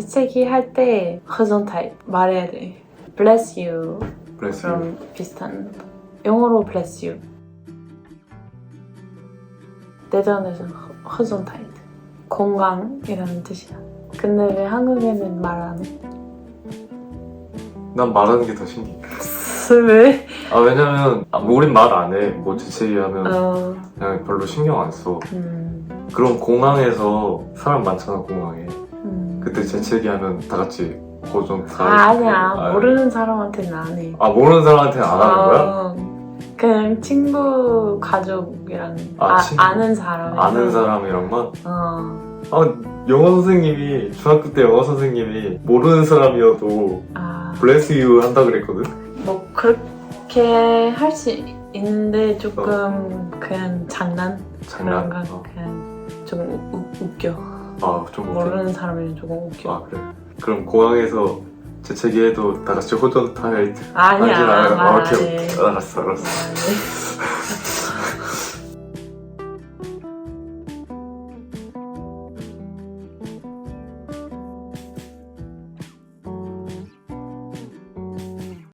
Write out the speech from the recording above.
재채기 할 때 허전타입 말해야 돼. Bless you. Bless you. 그럼 비슷한. 영어로 bless you. 네덜란드에서는 허전타입. 건강이라는 뜻이야. 근데 왜 한국에는 말 안 해? 난 말하는 게 더 신기해. 왜? 왜냐면 우린 말 안 해. 뭐 재채기 하면 어. 그냥 별로 신경 안 써. 음. 그럼 공항에서 사람 많잖아, 공항에. 그때 재채기 하면 다 같이 고정타. 아니야. 모르는 사람한테는 안 해. 모르는 사람한테는 안 하는 거야? 그냥 친구, 가족이랑 친구. 아는 사람. 아는 사람이랑만? 어. 영어 선생님이 중학교 때 영어 선생님이 모르는 사람이어도 bless you 한다 그랬거든? 뭐 그렇게 할 수 있는데 조금 그냥 장난? 장난? 그런 거 그냥 좀 웃겨. 좀 웃겨. 모르는 사람이면 조금 웃겨. 그래? 그럼 공항에서 재채기 해도 다 같이 호전타일 아니야. 하진 않아요? 말 안 오케이. 해. 알았어. 말 안 해.